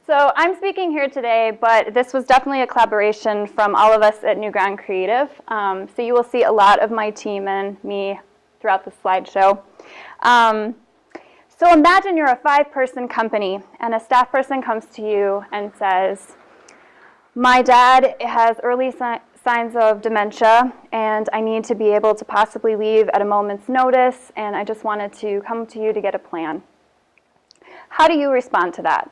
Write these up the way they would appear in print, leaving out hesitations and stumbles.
So I'm speaking here today, but this was definitely a collaboration from all of us at New Ground Creative. So you will see a lot of my team and me throughout the slideshow. So imagine you're a 5-person company and a staff person comes to you and says, my dad has early signs of dementia and I need to be able to possibly leave at a moment's notice and I just wanted to come to you to get a plan. How do you respond to that?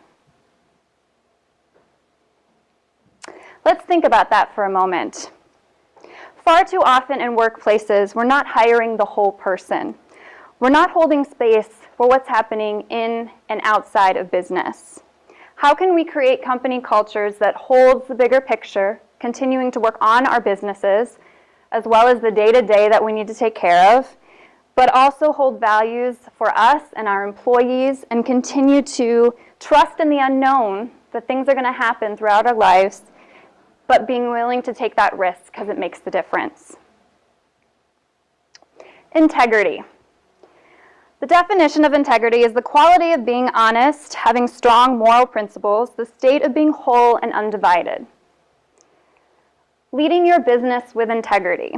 Let's think about that for a moment. Far too often in workplaces, we're not hiring the whole person. We're not holding space for what's happening in and outside of business. How can we create company cultures that holds the bigger picture, continuing to work on our businesses, as well as the day-to-day that we need to take care of, but also hold values for us and our employees and continue to trust in the unknown that things are going to happen throughout our lives, but being willing to take that risk because it makes the difference. Integrity. The definition of integrity is the quality of being honest, having strong moral principles, the state of being whole and undivided. Leading your business with integrity.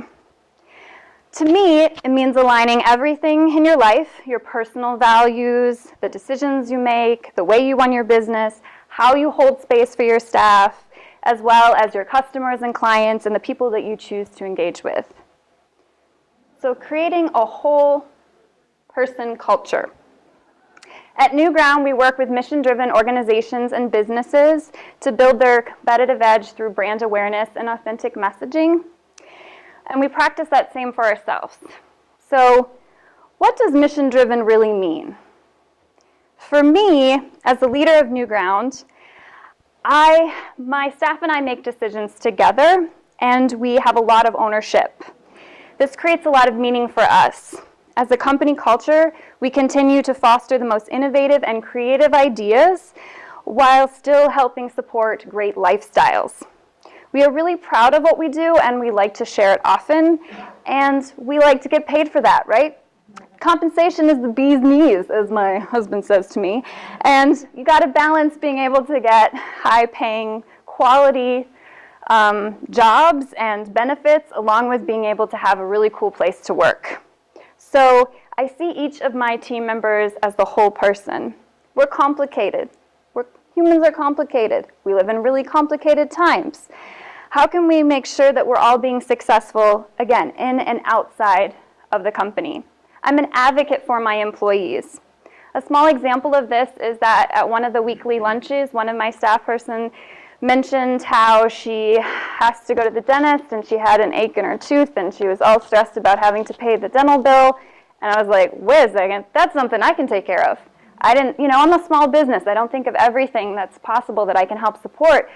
To me, it means aligning everything in your life, your personal values, the decisions you make, the way you run your business, how you hold space for your staff, as well as your customers and clients and the people that you choose to engage with. So creating a whole person culture. At New Ground, we work with mission-driven organizations and businesses to build their competitive edge through brand awareness and authentic messaging. And we practice that same for ourselves. So what does mission-driven really mean? For me, as the leader of New Ground, my staff and I make decisions together, and we have a lot of ownership. This creates a lot of meaning for us. As a company culture, we continue to foster the most innovative and creative ideas while still helping support great lifestyles. We are really proud of what we do, and we like to share it often, and we like to get paid for that, right? Compensation is the bee's knees, as my husband says to me, and you got to balance being able to get high-paying, quality jobs and benefits, along with being able to have a really cool place to work. So I see each of my team members as the whole person. We're complicated. Humans are complicated. We live in really complicated times. How can we make sure that we're all being successful, again, in and outside of the company? I'm an advocate for my employees. A small example of this is that at one of the weekly lunches, one of my staff person mentioned how she has to go to the dentist and she had an ache in her tooth and she was all stressed about having to pay the dental bill. And I was like, wait a second, that's something I can take care of. I'm a small business. I don't think of everything that's possible that I can help support.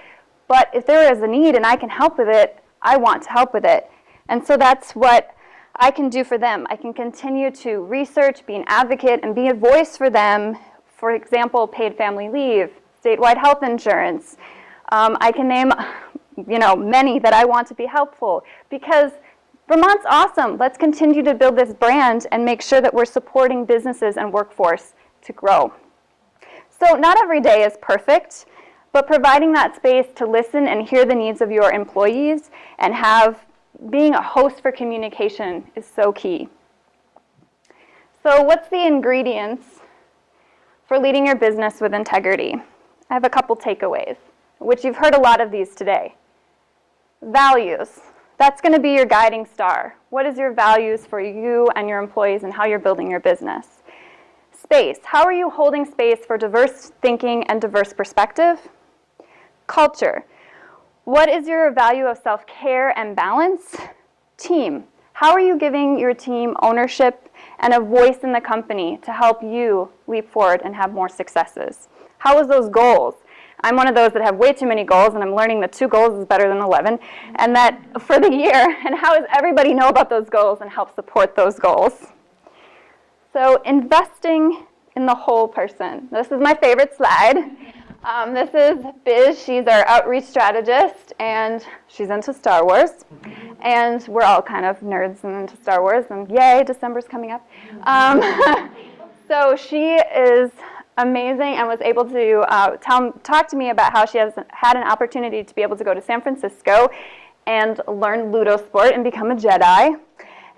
But if there is a need and I can help with it, I want to help with it. And so that's what I can do for them. I can continue to research, be an advocate, and be a voice for them. For example, paid family leave, statewide health insurance. I can name, many that I want to be helpful because Vermont's awesome. Let's continue to build this brand and make sure that we're supporting businesses and workforce to grow. So not every day is perfect, but providing that space to listen and hear the needs of your employees and being a host for communication is so key. So what's the ingredients for leading your business with integrity? I have a couple takeaways, which you've heard a lot of these today. Values. That's going to be your guiding star. What is your values for you and your employees and how you're building your business? Space. How are you holding space for diverse thinking and diverse perspective? Culture. What is your value of self-care and balance? Team. How are you giving your team ownership and a voice in the company to help you leap forward and have more successes? How is those goals? I'm one of those that have way too many goals, and I'm learning that 2 goals is better than 11, and that for the year, and how does everybody know about those goals and help support those goals? So investing in the whole person. This is my favorite slide. This is Biz. She's our outreach strategist, and she's into Star Wars. And we're all kind of nerds and into Star Wars, and yay, December's coming up. So she is amazing and was able to talk to me about how she has had an opportunity to be able to go to San Francisco and learn Ludo sport and become a Jedi.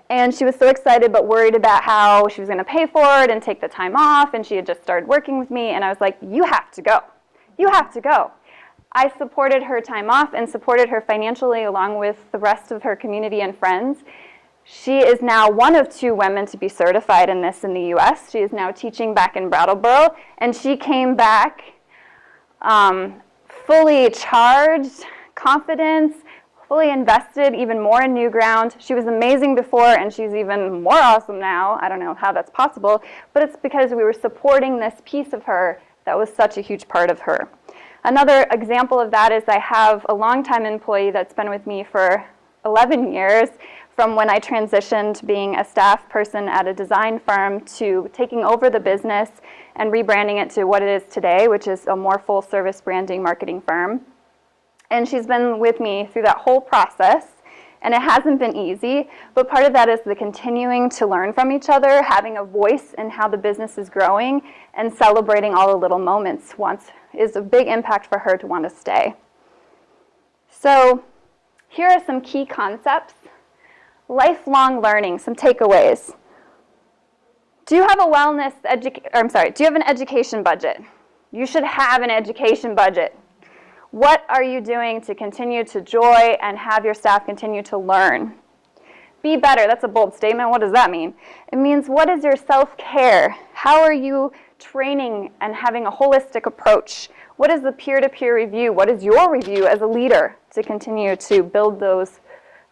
And she was so excited but worried about how she was going to pay for it and take the time off, and she had just started working with me, and I was like, you have to go. You have to go. I supported her time off and supported her financially along with the rest of her community and friends. She is now one of 2 women to be certified in this in the U.S. She is now teaching back in Brattleboro, and she came back fully charged, confident, fully invested even more in Newground. She was amazing before, and she's even more awesome now. I don't know how that's possible, but it's because we were supporting this piece of her that was such a huge part of her. Another example of that is I have a longtime employee that's been with me for 11 years, from when I transitioned being a staff person at a design firm to taking over the business and rebranding it to what it is today, which is a more full-service branding marketing firm. And she's been with me through that whole process, and it hasn't been easy, but part of that is the continuing to learn from each other, having a voice in how the business is growing, and celebrating all the little moments is a big impact for her to want to stay. So here are some key concepts. Lifelong learning, some takeaways. Do you have do you have an education budget? You should have an education budget. What are you doing to continue to enjoy and have your staff continue to learn? Be better, that's a bold statement. What does that mean? It means, what is your self-care? How are you training and having a holistic approach? What is the peer-to-peer review? What is your review as a leader to continue to build those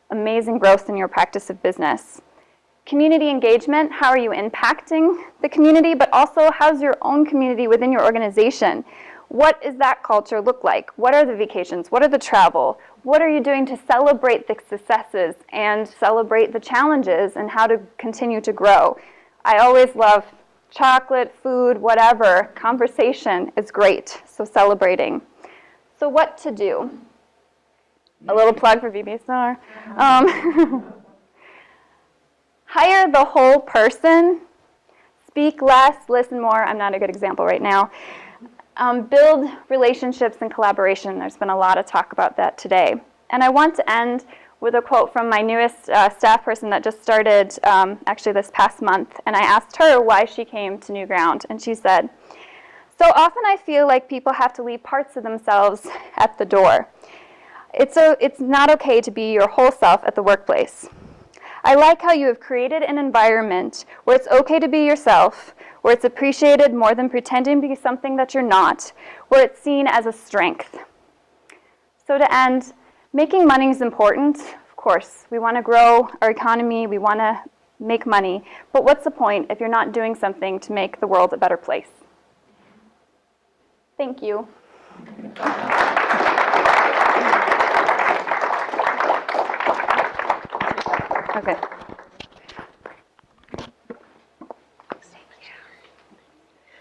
amazing growth in your practice of business? Community engagement, how are you impacting the community, but also how's your own community within your organization? What does that culture look like? What are the vacations? What are the travel? What are you doing to celebrate the successes and celebrate the challenges and how to continue to grow? I always love chocolate, food, whatever. Conversation is great, so celebrating. So what to do? A little plug for VBSR. Hire the whole person. Speak less, listen more. I'm not a good example right now. Build relationships and collaboration. There's been a lot of talk about that today. And I want to end with a quote from my newest staff person that just started actually this past month. And I asked her why she came to Newground. And she said, "So often I feel like people have to leave parts of themselves at the door. It's not okay to be your whole self at the workplace. I like how you have created an environment where it's okay to be yourself, where it's appreciated more than pretending to be something that you're not, where it's seen as a strength." So to end, making money is important. Of course, we want to grow our economy, we want to make money, but what's the point if you're not doing something to make the world a better place? Thank you. Okay.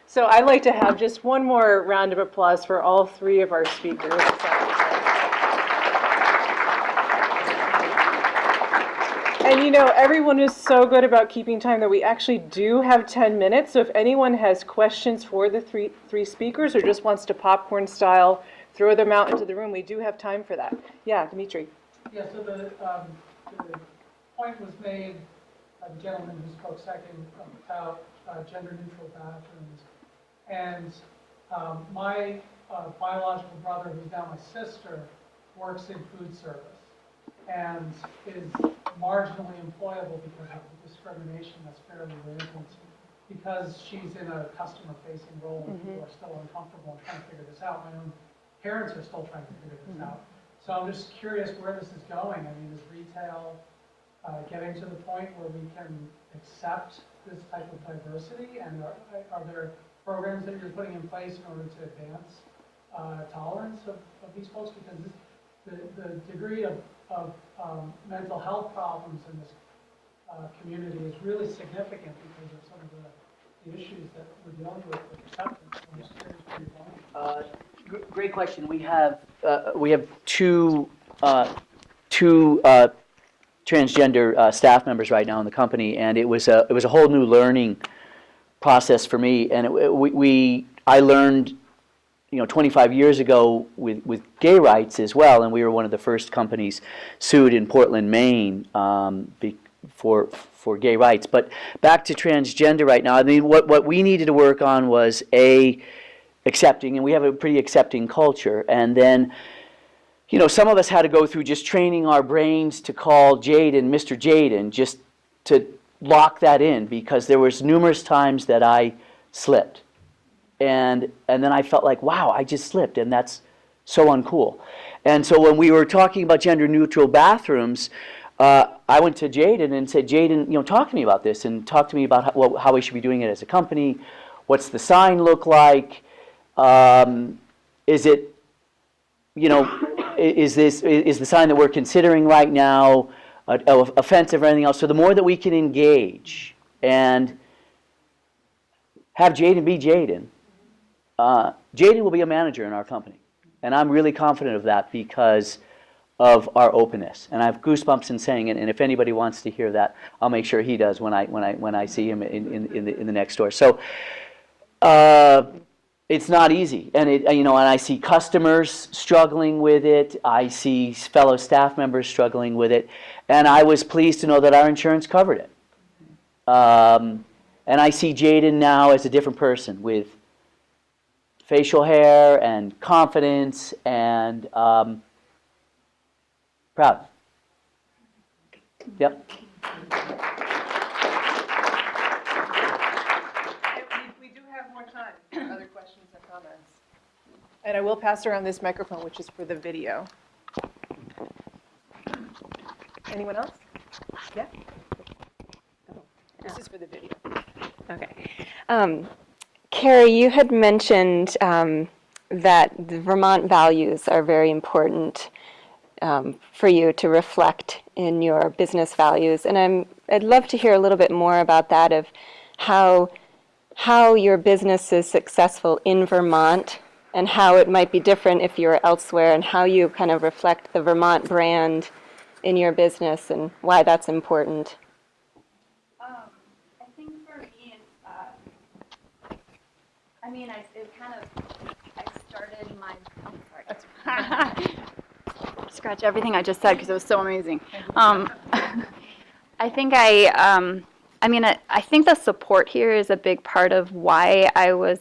So I'd like to have just one more round of applause for all 3 of our speakers. And you know, everyone is so good about keeping time that we actually do have 10 minutes. So if anyone has questions for the three speakers or just wants to popcorn style throw them out into the room, we do have time for that. Yeah, Dimitri. Yeah, so the point was made by the gentleman who spoke second about gender-neutral bathrooms. And my biological brother, who's now my sister, works in food service and is marginally employable because of the discrimination that's fairly rampant. Because she's in a customer-facing role, and people are still uncomfortable and trying to figure this out. My own parents are still trying to figure this out. So I'm just curious where this is going. I mean, is retail getting to the point where we can accept this type of diversity? And are there programs that you're putting in place in order to advance tolerance of these folks? Because the degree of mental health problems in this community is really significant because of some of the issues that we're dealing with acceptance. I'm just curious where you're going. Great question. We have two transgender staff members right now in the company, and it was a whole new learning process for me. And we I learned, 25 years ago with gay rights as well, and we were one of the first companies sued in Portland, Maine, for gay rights. But back to transgender right now, I mean, what we needed to work on was accepting, and we have a pretty accepting culture, and then, some of us had to go through just training our brains to call Jaden Mr. Jaden, just to lock that in, because there was numerous times that I slipped. And then I felt like, wow, I just slipped, and that's so uncool. And so when we were talking about gender-neutral bathrooms, I went to Jaden and said, Jaden, talk to me about this, and talk to me about how we should be doing it as a company. What's the sign look like? Is it, is the sign that we're considering right now offensive or anything else? So the more that we can engage and have Jaden be Jaden, Jaden will be a manager in our company. And I'm really confident of that because of our openness. And I have goosebumps in saying it, and if anybody wants to hear that, I'll make sure he does when I see him in the next door. So it's not easy, and and I see customers struggling with it. I see fellow staff members struggling with it, and I was pleased to know that our insurance covered it. And I see Jaden now as a different person with facial hair and confidence and proud. Yep. We do have more time for other questions and comments. And I will pass around this microphone, which is for the video. Anyone else? Yeah? This is for the video. Okay. Carrie, you had mentioned that the Vermont values are very important for you to reflect in your business values, and I'd love to hear a little bit more about that, of how your business is successful in Vermont and how it might be different if you're elsewhere, and how you kind of reflect the Vermont brand in your business and why that's important. I think for me, I started my, scratch everything I just said because it was so amazing. I think I think the support here is a big part of why I was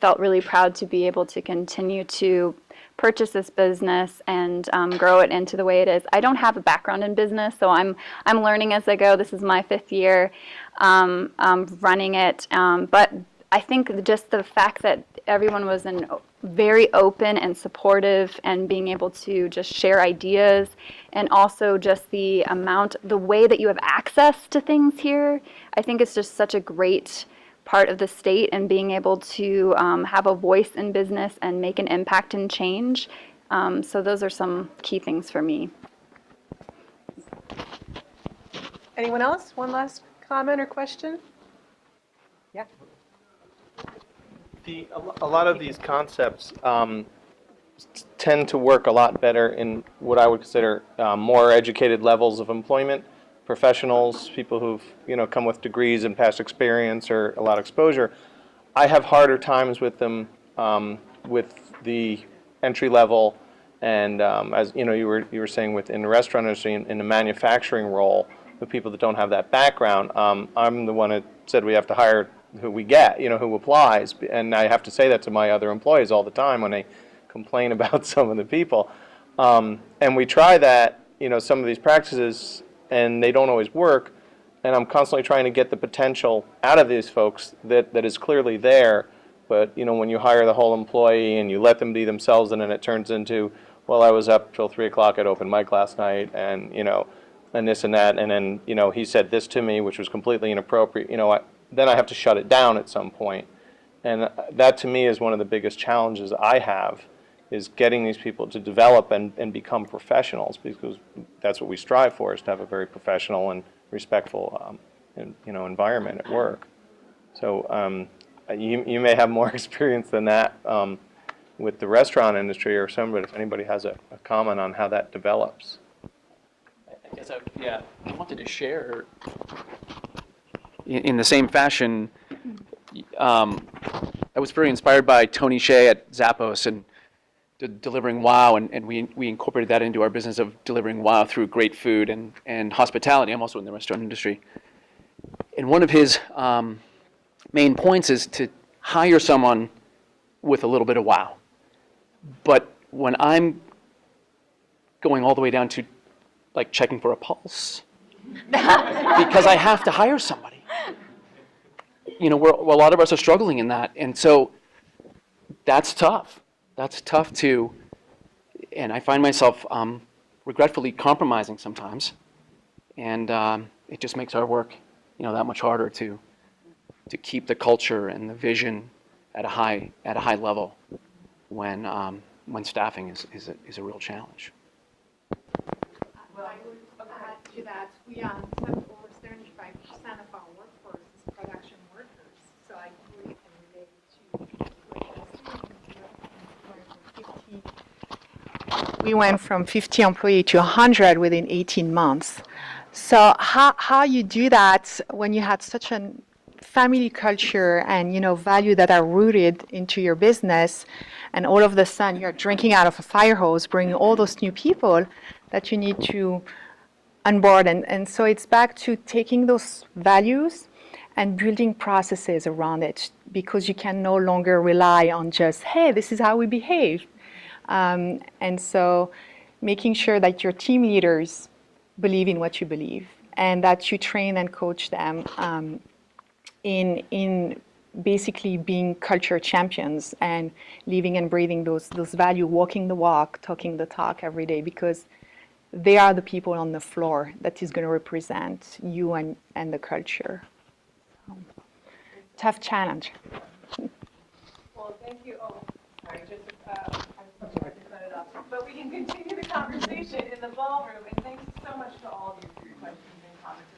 felt really proud to be able to continue to purchase this business and grow it into the way it is. I don't have a background in business, so I'm learning as I go. This is my 5th year running it, but I think just the fact that everyone was very open and supportive, and being able to just share ideas, and also just the way that you have access to things here, I think it's just such a great part of the state, and being able to have a voice in business and make an impact and change. So those are some key things for me. Anyone else? One last comment or question? Yeah. A lot of these concepts tend to work a lot better in what I would consider more educated levels of employment, professionals, people who've come with degrees and past experience or a lot of exposure. I have harder times with them with the entry level, and as you were saying in the restaurant industry, in the manufacturing role, with people that don't have that background. I'm the one that said we have to hire who we get, who applies, and I have to say that to my other employees all the time when they complain about some of the people. And we try that, some of these practices, and they don't always work, and I'm constantly trying to get the potential out of these folks that is clearly there, but when you hire the whole employee and you let them be themselves, and then it turns into, well, I was up till 3 o'clock at open mic last night, and and this and that, and then he said this to me, which was completely inappropriate, then I have to shut it down at some point. And that to me is one of the biggest challenges I have, is getting these people to develop and become professionals, because that's what we strive for, is to have a very professional and respectful environment at work. So you may have more experience than that with the restaurant industry or somebody, if anybody has a comment on how that develops. I guess I wanted to share in the same fashion, I was very inspired by Tony Hsieh at Zappos and delivering wow, and we incorporated that into our business of delivering wow through great food and hospitality. I'm also in the restaurant industry. And one of his main points is to hire someone with a little bit of wow. But when I'm going all the way down to like checking for a pulse, because I have to hire somebody, a lot of us are struggling in that. And so that's tough. That's tough too. And I find myself regretfully compromising sometimes. And it just makes our work, that much harder to keep the culture and the vision at a high level when staffing is a real challenge. Well, I would add to that, we have over 75% of our workforce is production workers. So I completely can relate to we went from 50 employees to 100 within 18 months. So how you do that when you had such a family culture and value that are rooted into your business, and all of a sudden you're drinking out of a fire hose, bringing all those new people that you need to onboard. And so it's back to taking those values and building processes around it, because you can no longer rely on just, hey, this is how we behave. And so making sure that your team leaders believe in what you believe, and that you train and coach them in basically being culture champions and living and breathing those values, walking the walk, talking the talk every day, because they are the people on the floor that is going to represent you and the culture. Tough challenge. Well, thank you. Oh, sorry, just, I'm sorry to cut it off. But we can continue the conversation in the ballroom. And thanks so much to all of you for your questions and comments.